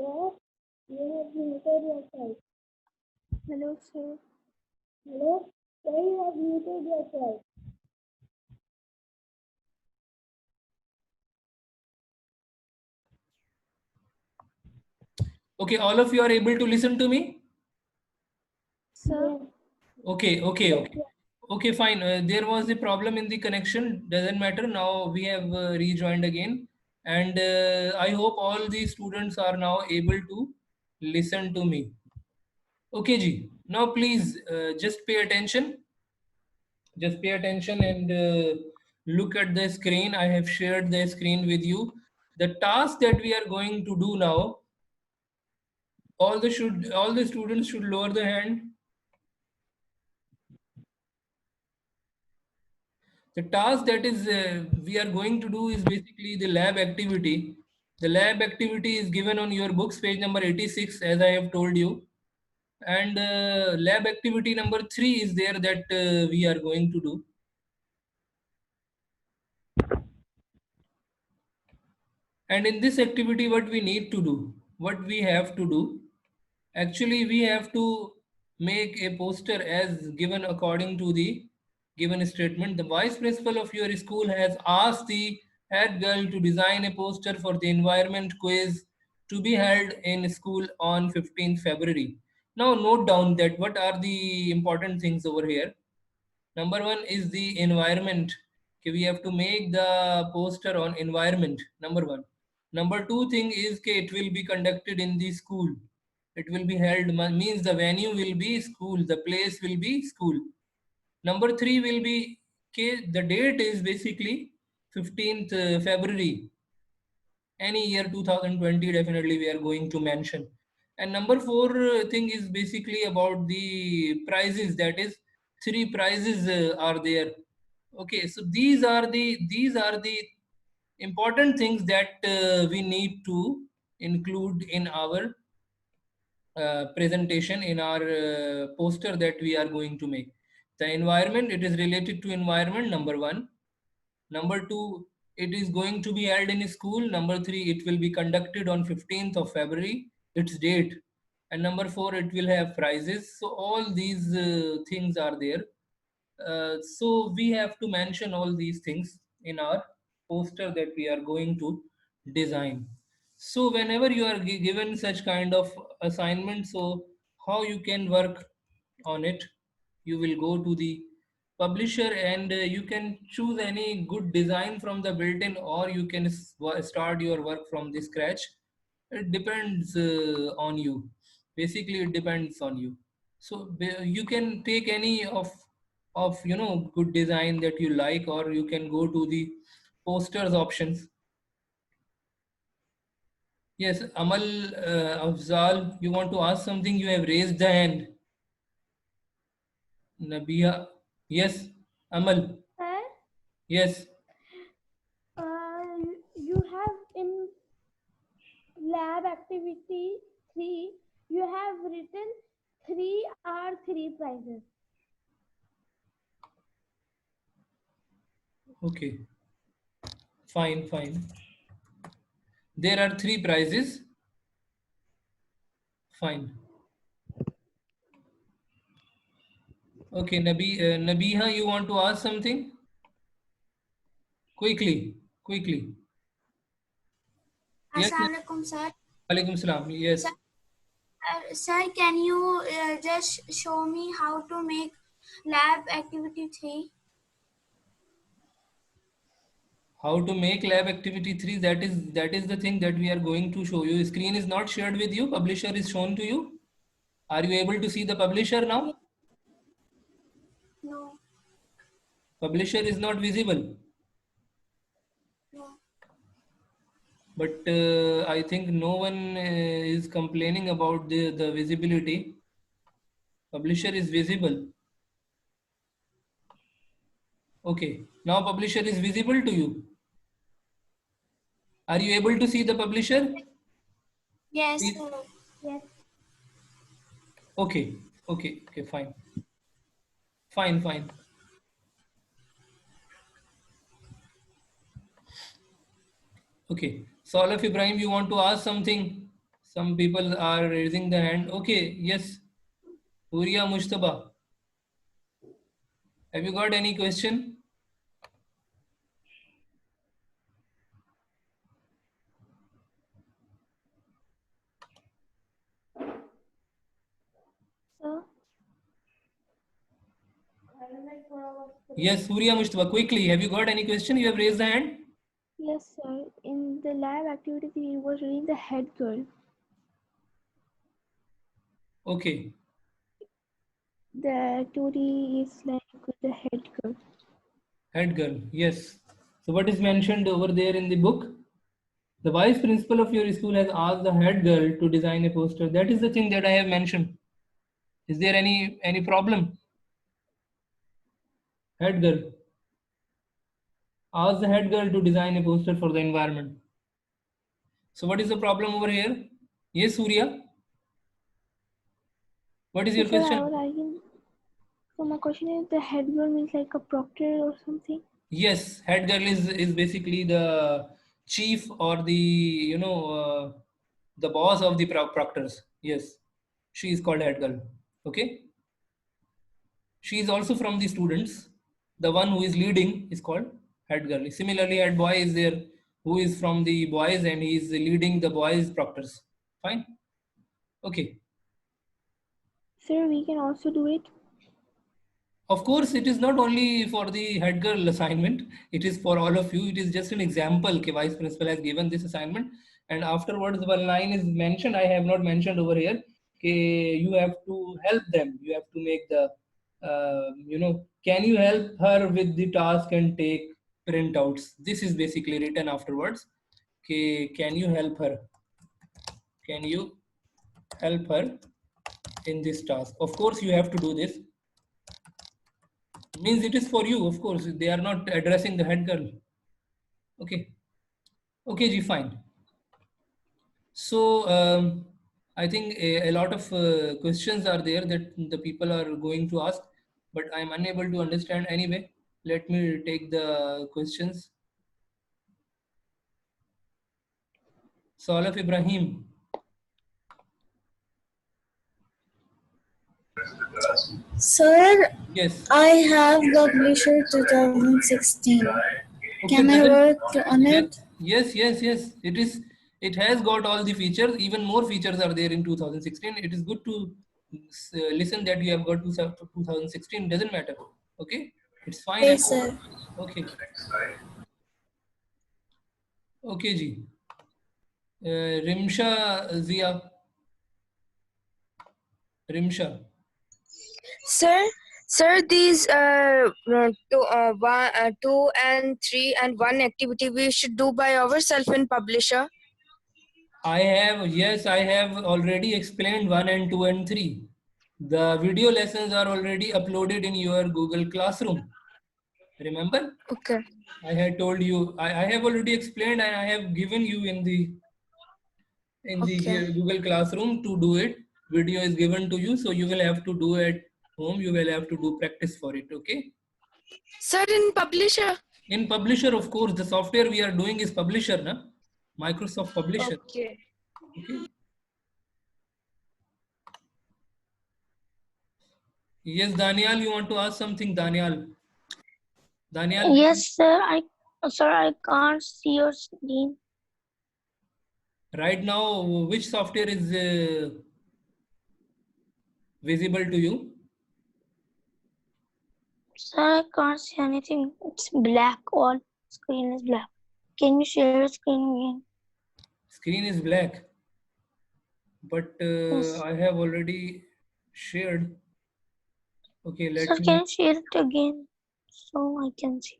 Hello, you have muted yourself. Hello, sir. Hello, sir, you have muted yourself. Okay, all of you are able to listen to me? Sir. Okay, fine. There was a problem in the connection. Doesn't matter. Now we have rejoined again. And I hope all the students are now able to listen to me. Okay, Ji. Now please just pay attention. Just pay attention and look at the screen. I have shared the screen with you. The task that we are going to do now, all the students should lower the hand. The task that is we are going to do is basically the lab activity. The lab activity is given on your books, page number 86, as I have told you. And lab activity number 3 is there that we are going to do. And in this activity, what we need to do, what we have to do, actually we have to make a poster as given according to the given statement. The vice principal of your school has asked the head girl to design a poster for the environment quiz to be held in school on 15th February. Now note down that what are the important things over here. Number one is the environment. Okay, we have to make the poster on environment. Number one. Number two thing is that it will be conducted in the school. It will be held means the venue will be school. The place will be school. Number three will be okay, the date is basically 15th February. Any year 2020 definitely we are going to mention. And number four thing is basically about the prizes, that is three prizes are there. Okay, so these are the important things that we need to include in our presentation, in our poster that we are going to make. The environment, it is related to environment, number one. Number two, it is going to be held in school. Number three, it will be conducted on 15th of February, its date. And number four, it will have prizes. So all these things are there. So we have to mention all these things in our poster that we are going to design. So whenever you are given such kind of assignment, so how you can work on it, you will go to the publisher and you can choose any good design from the built-in, or you can start your work from the scratch. It depends on you. Basically it depends on you. So you can take any of good design that you like, or you can go to the posters options. Yes, Amal, Afzal, you want to ask something? You have raised the hand. Nabia, yes. Amal, Sir, yes. you have in lab activity 3, you have written 3 prizes. Okay, fine. There are 3 prizes. Fine. Okay, Nabiha, you want to ask something? Quickly. Yes. Assalamualaikum, sir. Walaikum salam. Yes. Sir, can you just show me how to make lab activity 3? How to make lab activity 3? That is the thing that we are going to show you. Screen is not shared with you. Publisher is shown to you. Are you able to see the publisher now? No. Publisher is not visible. No. But I think no one is complaining about the visibility. Publisher is visible. Okay. Now publisher is visible to you. Are you able to see the publisher? Yes, Please. sir. Yes. Okay, fine. Okay, Salaf Ibrahim, you want to ask something? Some people are raising the hand. Okay, yes. Huria Mushtaba, have you got any question? Sir? Yes, Huria Mushtaba, quickly. Have you got any question? You have raised the hand. Yes, sir. In the lab activity, we were reading the head girl. Okay. The activity is like with the head girl. Head girl, yes. So what is mentioned over there in the book? The vice principal of your school has asked the head girl to design a poster. That is the thing that I have mentioned. Is there any problem? Head girl. Ask the head girl to design a poster for the environment. So what is the problem over here? Yes, Surya. What is your So, sir, I question? was asking. So my question is, the head girl means like a proctor or something? Yes, head girl is basically the chief or the boss of the proctors. Yes, she is called head girl. Okay, she is also from the students. The one who is leading is called head girl. Similarly, head boy is there who is from the boys and he is leading the boys proctors. Fine. Okay. Sir, we can also do it. Of course, it is not only for the head girl assignment, it is for all of you. It is just an example. Okay, vice principal has given this assignment, and afterwards, one line is mentioned. I have not mentioned over here. Okay, you have to help them. You have to make the, can you help her with the task and take printouts? This is basically written afterwards. Okay, can you help her? Can you help her in this task? Of course, you have to do this. Means it is for you, of course. They are not addressing the head girl. Okay. Okay, G, fine. So I think a lot of questions are there that the people are going to ask, but I'm unable to understand. Anyway, let me take the questions. Salaf Ibrahim. Sir, Yes. I have Publisher 2016. Okay, Can I doesn't- work on it? Yes, yes, yes. It is. It has got all the features. Even more features are there in 2016. It is good to listen that you have got to 2016. Doesn't matter. Okay, it's fine. Yes, sir. Okay. Okay, Ji. Rimsha Zia. Rimsha. Sir, these two and three and one activity we should do by ourselves in Publisher. I have already explained 1 and 2 and 3. The video lessons are already uploaded in your Google Classroom. Remember? Okay. I had told you, I have already explained and I have given you in the Okay. Google Classroom to do it. Video is given to you, so you will have to do at home. You will have to do practice for it. Okay. Sir, in Publisher. In Publisher, of course, the software we are doing is Publisher, na? Microsoft Publisher. Okay. Okay. Yes, Daniel, you want to ask something, Daniel? Daniel? Yes, sir. I can't see your screen. Right now, which software is visible to you? Sir, I can't see anything. It's black. All screen is black. Can you share your screen again? Screen is black. But Yes. I have already shared. Okay, Sir, let can me. you share it again so I can see?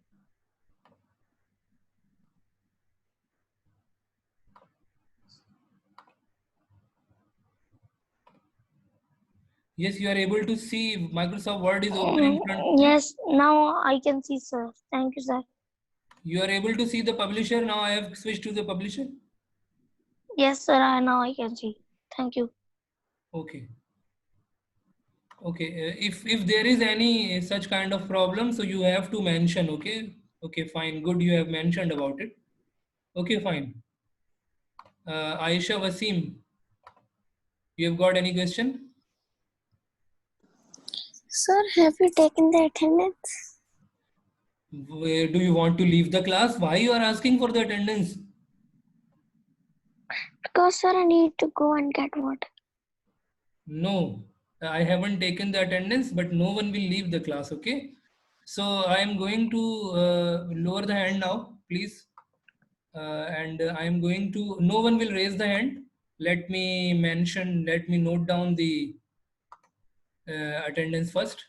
Yes, you are able to see Microsoft Word is open in front of you. Yes, now I can see, sir. Thank you, sir. You are able to see the publisher. Now I have switched to the publisher. Yes, sir. Now I can see. Thank you. Okay. Okay. If there is any such kind of problem, so you have to mention. Okay. Okay. Fine. Good. You have mentioned about it. Okay. Fine. Aisha Wasim. You have got any question? Sir, have you taken the attendance? Where do you want to leave the class? Why you are asking for the attendance? Because sir, I need to go and get water. No, I haven't taken the attendance, but no one will leave the class, okay? So I am going to lower the hand now, please. And I am going to, no one will raise the hand. Let me note down the attendance first.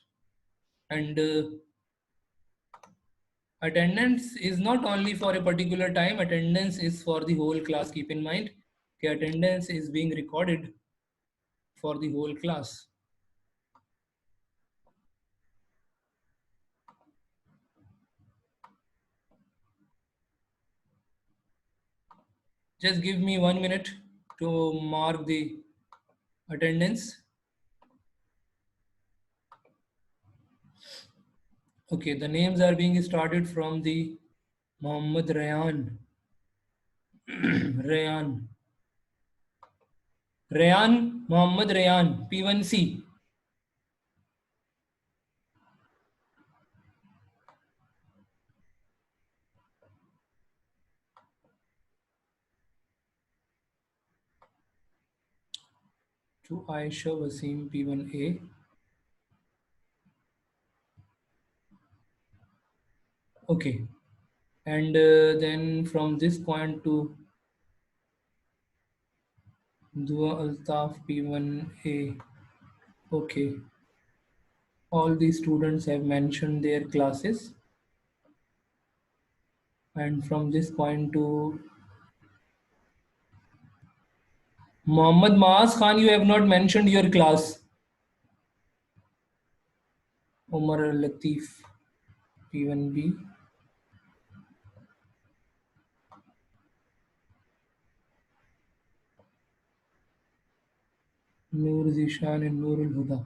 And attendance is not only for a particular time, attendance is for the whole class. Keep in mind, okay, attendance is being recorded for the whole class. Just give me 1 minute to mark the attendance. Okay, the names are being started from the Mohammad Rayan. Rayan, Mohammad Rayan, P1C. To Aisha Wasim, P1A. Okay, and then from this point to Dua Altaf, P1A. Okay, all the students have mentioned their classes, and from this point to Muhammad Maaz Khan, you have not mentioned your class. Omar Latif, P1B. Noor Zishan and Noorul Huda.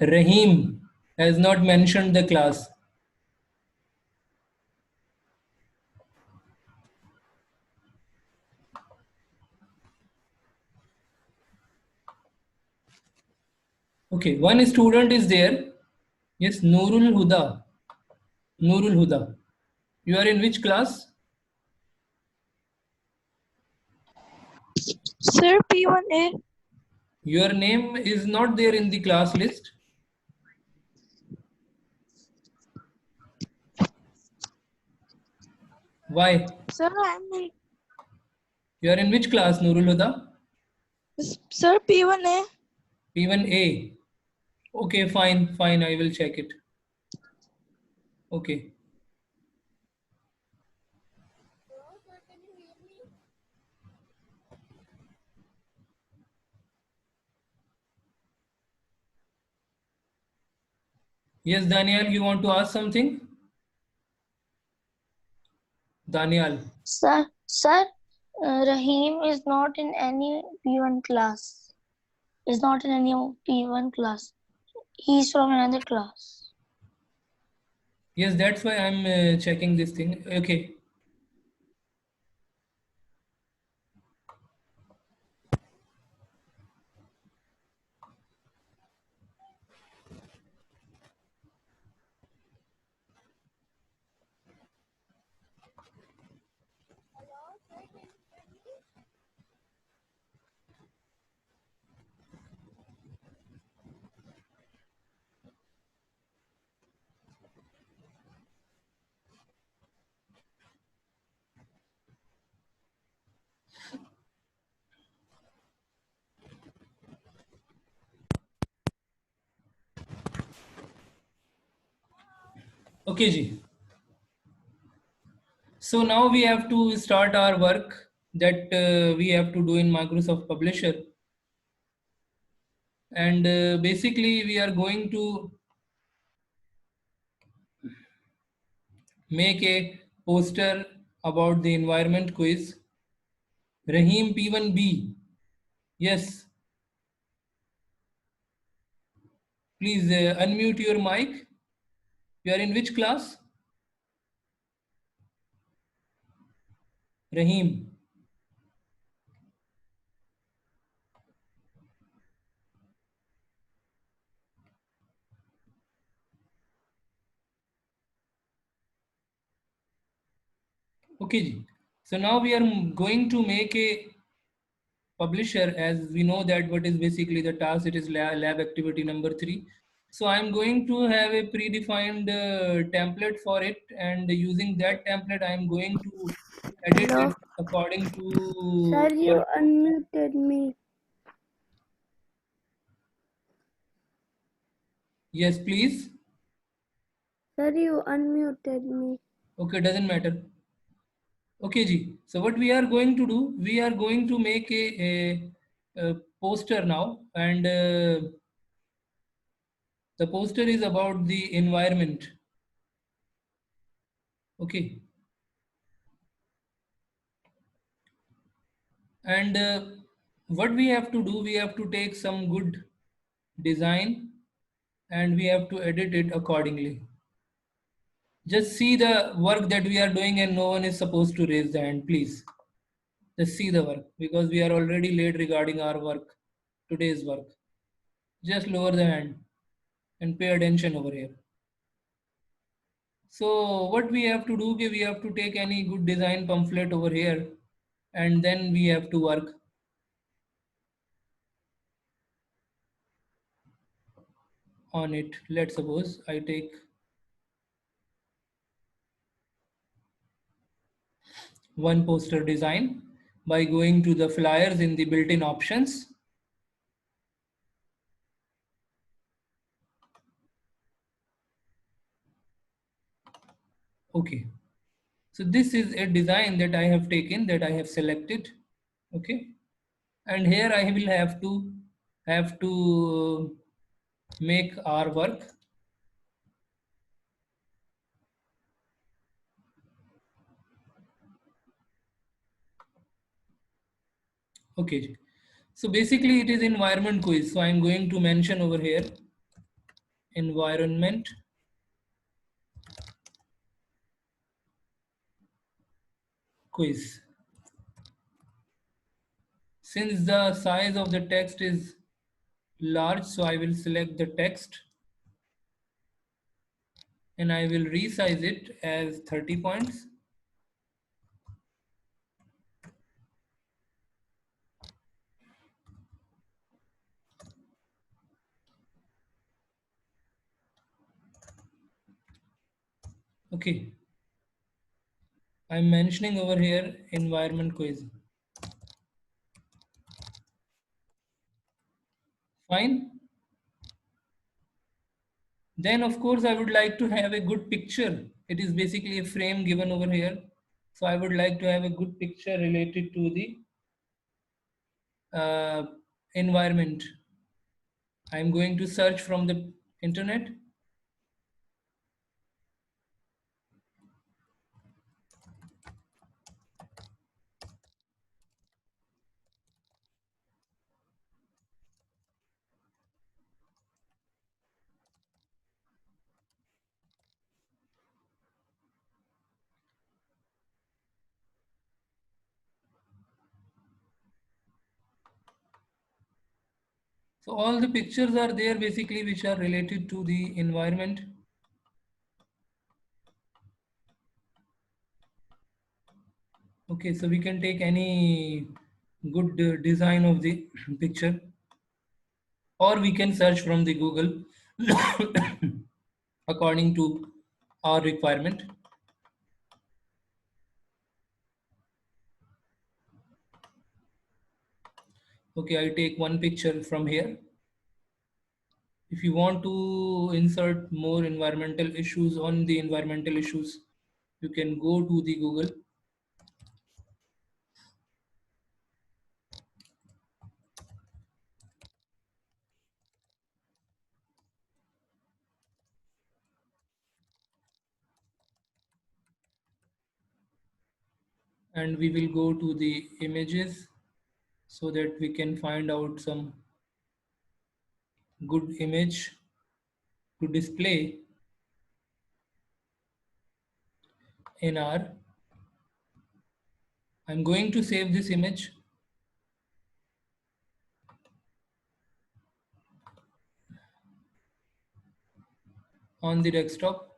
Rahim has not mentioned the class. Okay, one student is there. Yes, Noorul Huda. Noorul Huda. You are in which class? Sir, P1A. Your name is not there in the class list. Why? Sir, I'm in. You are in which class, Noorul Huda? Sir, P1A. P1A. Okay, fine, I will check it. Okay. Yes, Daniel, you want to ask something? Daniel. Sir, Rahim is not in any P1 class. Is not in any P1 class. He's from another class. Yes, that's why I'm checking this thing. Okay. Okay, Ji. So now we have to start our work that we have to do in Microsoft Publisher. And basically we are going to make a poster about the environment quiz. Rahim P1B. Yes. Please unmute your mic. You are in which class? Rahim. Okay ji. So now we are going to make a publisher, as we know that what is basically the task. It is lab activity number 3. So I'm going to have a predefined template for it, and using that template I'm going to edit Hello? it according to Sir, you our. unmuted me. Yes, please. Sir, you unmuted me. Okay, doesn't matter. Okay ji. So what we are going to do, we are going to make a poster now, and the poster is about the environment. Okay. And what we have to do, we have to take some good design and we have to edit it accordingly. Just see the work that we are doing, and no one is supposed to raise the hand, please. Just see the work, because we are already late regarding our work, today's work. Just lower the hand and pay attention over here. So what we have to do, we have to take any good design pamphlet over here, and then we have to work on it. Let's suppose I take one poster design by going to the flyers in the built-in options. Okay, so this is a design that I have taken, that I have selected. Okay, and here I will have to make our work. Okay, so basically it is environment quiz, so I'm going to mention over here environment quiz. Since the size of the text is large, so I will select the text and I will resize it as 30 points. Okay, I'm mentioning over here environment quiz. Fine. Then of course I would like to have a good picture. It is basically a frame given over here. So I would like to have a good picture related to the environment. I'm going to search from the internet. So all the pictures are there basically which are related to the environment. Okay, so we can take any good design of the picture, or we can search from the Google according to our requirement. Okay, I take one picture from here. If you want to insert more environmental issues on the environmental issues, you can go to the Google. And we will go to the images so that we can find out some good image to display in our. I'm going to save this image on the desktop.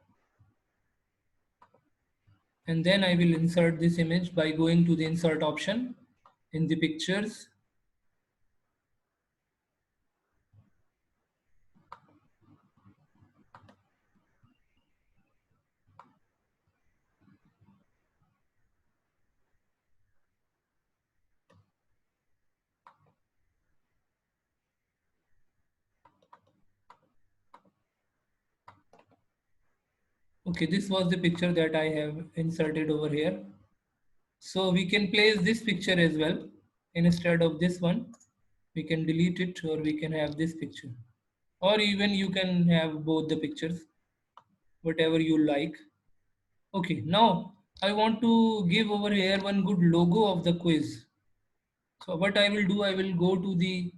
and then I will insert this image by going to the insert option in the pictures. Okay, this was the picture that I have inserted over here. So we can place this picture as well. Instead of this one, we can delete it, or we can have this picture. Or even you can have both the pictures, whatever you like. Okay, now I want to give over here one good logo of the quiz. So what I will do, I will go to the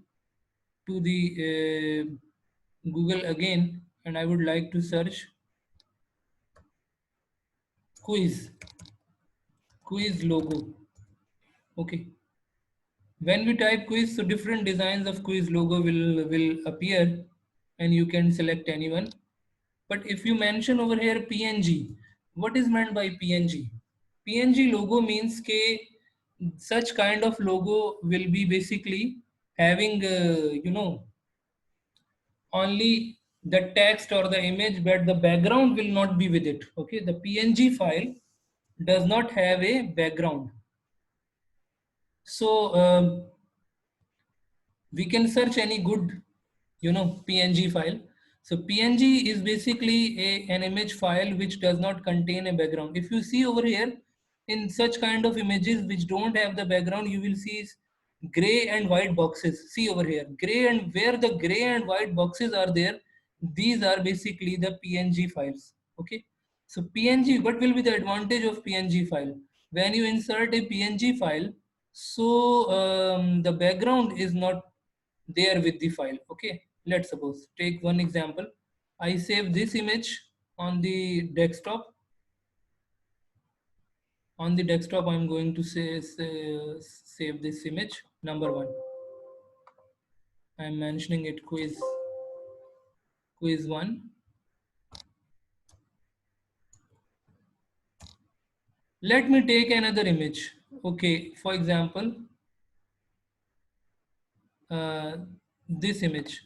Google again, and I would like to search quiz logo. Okay, when we type quiz, so different designs of quiz logo will appear, and you can select anyone. But if you mention over here PNG, what is meant by PNG? PNG logo means ke such kind of logo will be basically having only the text or the image, but the background will not be with it. Okay, the PNG file does not have a background. So we can search any good PNG file. So PNG is basically an image file which does not contain a background. If you see over here, in such kind of images which don't have the background, you will see gray and white boxes. See over here, gray, and where the gray and white boxes are there, these are basically the PNG files. Okay, so PNG, what will be the advantage of PNG file? When you insert a PNG file, so the background is not there with the file. Okay, let's suppose take one example. I save this image on the desktop. On the desktop, I'm going to save this image, number 1. I'm mentioning it quiz 1. Let me take another image. Okay, for example, this image.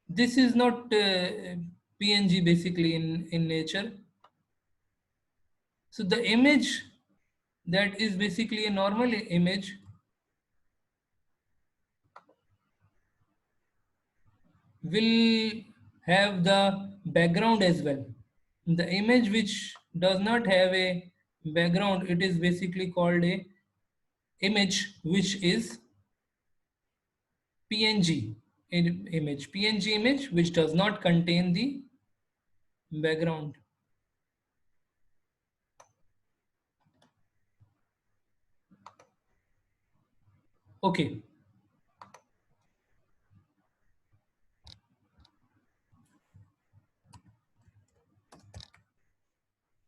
This is not PNG basically in nature. So the image that is basically a normal image will have the background as well. The image which does not have a background, it is basically called a image which is PNG image. PNG image which does not contain the background. Okay.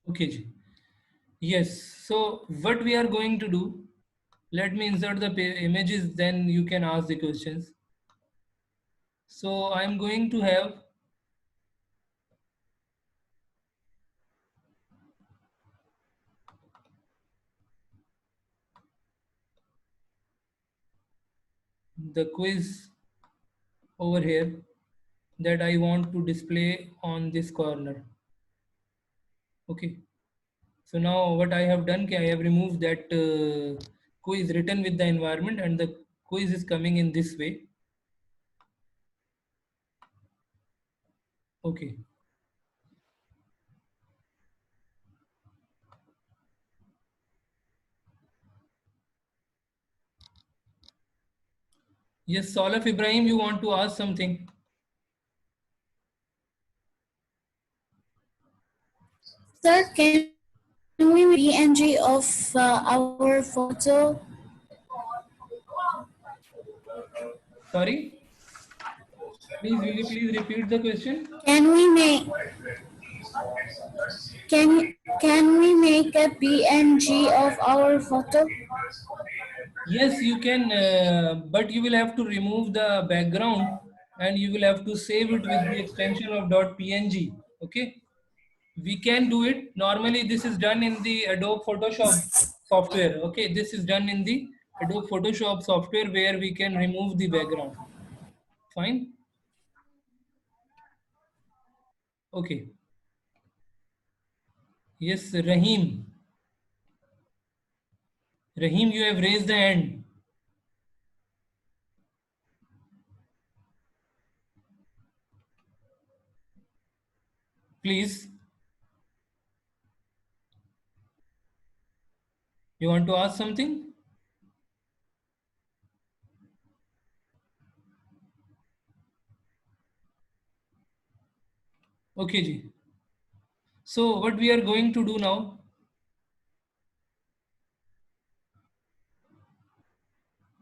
Okay, ji. Yes. So what we are going to do, let me insert the images, then you can ask the questions. So I'm going to have the quiz over here that I want to display on this corner. Okay. So now what I have done, I have removed that quiz written with the environment, and the quiz is coming in this way. Okay. Yes, Salaf Ibrahim, you want to ask something? Sir, can we make PNG of our photo? Sorry? Please, will you please repeat the question? Can we make can we make a PNG of our photo? Yes, you can, but you will have to remove the background, and you will have to save it with the extension of .png. Okay. we can do it. Normally this is done in the Adobe Photoshop software. Okay, this is done in the Adobe Photoshop software where we can remove the background. Fine. Okay. Yes, Rahim. Rahim, you have raised the hand. Please. You want to ask something? Okay, ji. So what we are going to do now?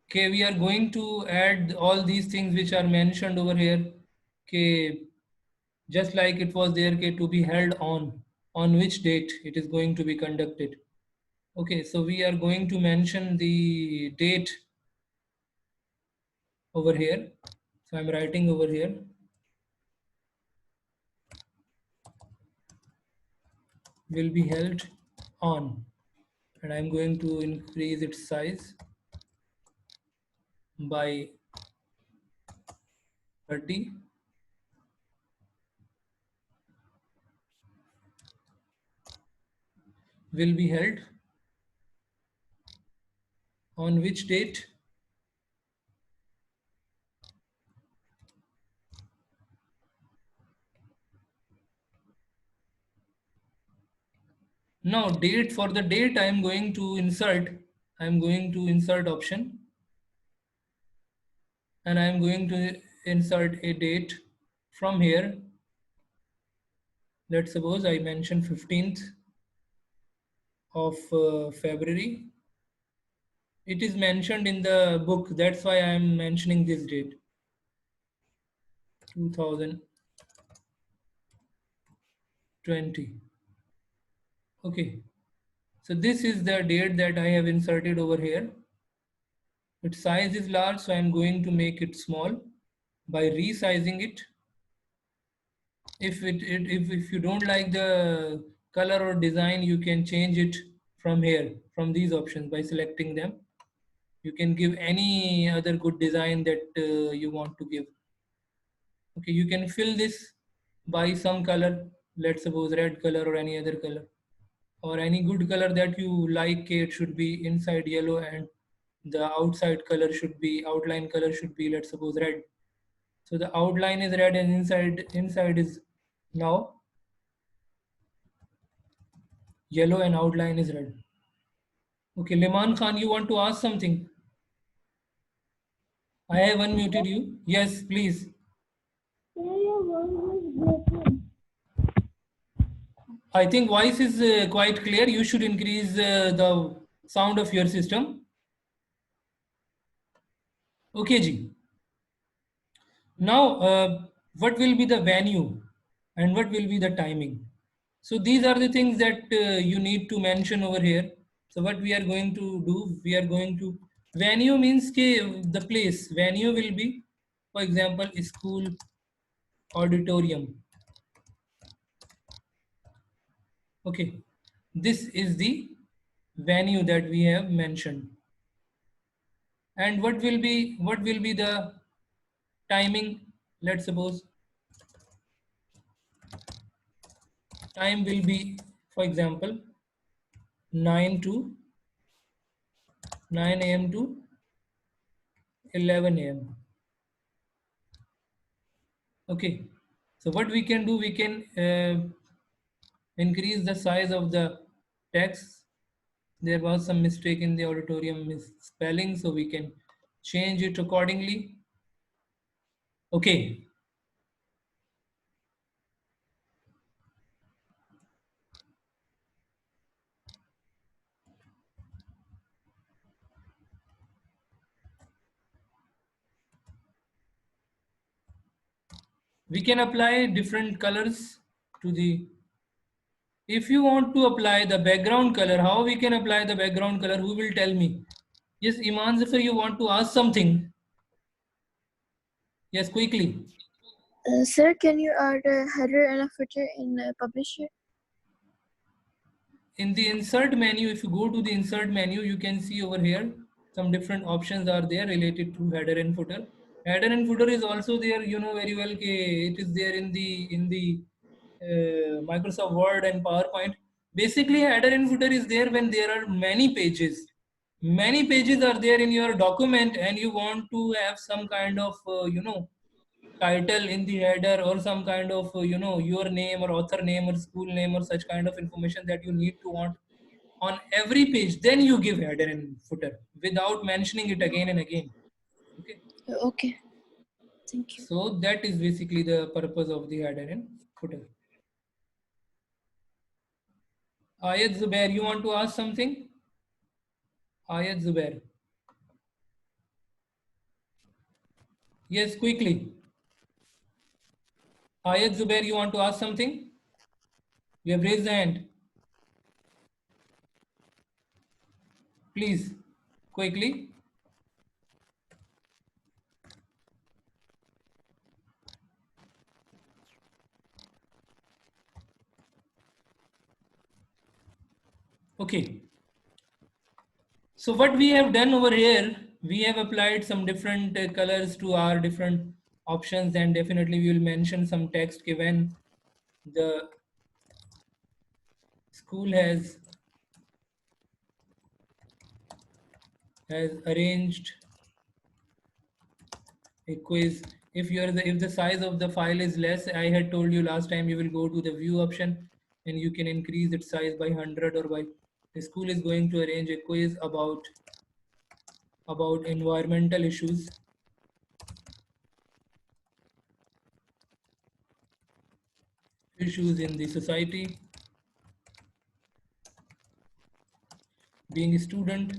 Okay, we are going to add all these things which are mentioned over here. Okay, just like it was there, okay, to be held on which date it is going to be conducted. Okay, so we are going to mention the date over here. So I'm writing over here. Will be held on, and I'm going to increase its size by 30. Will be held on which date? Now date, for the date I am going to insert option, and I am going to insert a date from here. Let's suppose I mention 15th of February. It is mentioned in the book, that's why I am mentioning this date, 2020. Okay, so this is the date that I have inserted over here. Its size is large, so I am going to make it small by resizing it. If you don't like the color or design, you can change it from here, from these options, by selecting them. You can give any other good design that you want to give. Okay, you can fill this by some color, let's suppose red color or any other color, or any good color that you like. It should be inside yellow, and the outside color should be, outline color should be, let's suppose red. So the outline is red and inside is now yellow and outline is red. Okay, Liman Khan, you want to ask something? I have unmuted you. Yes, please. I think voice is quite clear. You should increase the sound of your system. Okay, ji. Now, what will be the venue and what will be the timing? So these are the things that you need to mention over here. So what we are going to do, we are going to, venue means the place. Venue will be, for example, school auditorium. Okay, this is the venue that we have mentioned. And what will be the timing? Let's suppose time will be, for example, 9 a.m. to 11 a.m. Okay, so what we can do, we can increase the size of the text. There was some mistake in the auditorium spelling, so we can change it accordingly. Okay. We can apply different colors to the, if you want to apply the background color, how we can apply the background color? Who will tell me? Yes, Iman Zafar, you want to ask something? Yes, quickly. Sir, can you add a header and a footer in Publisher? in the insert menu, if you go to the insert menu, you can see over here some different options are there related to header and footer. Header and footer is also there, you know very well. It is there in the Microsoft Word and PowerPoint. Basically, header and footer is there when there are many pages. Many pages are there in your document, and you want to have some kind of title in the header, or some kind of your name or author name or school name or such kind of information that you need to want on every page. Then you give header and footer without mentioning it again and again. Okay, Okay. Thank you. so that is basically the purpose of the header and footer. Ayat Zubair, you want to ask something? Ayat Zubair. Yes, quickly. Ayat Zubair, you want to ask something? You have raised the hand. Please, quickly. Okay. So what we have done over here, we have applied some different colors to our different options, and definitely we will mention some text given the school has arranged a quiz. If the size of the file is less, I had told you last time, you will go to the view option and you can increase its size by 100 or by. The school is going to arrange a quiz about environmental issues. Issues in the society. Being a student,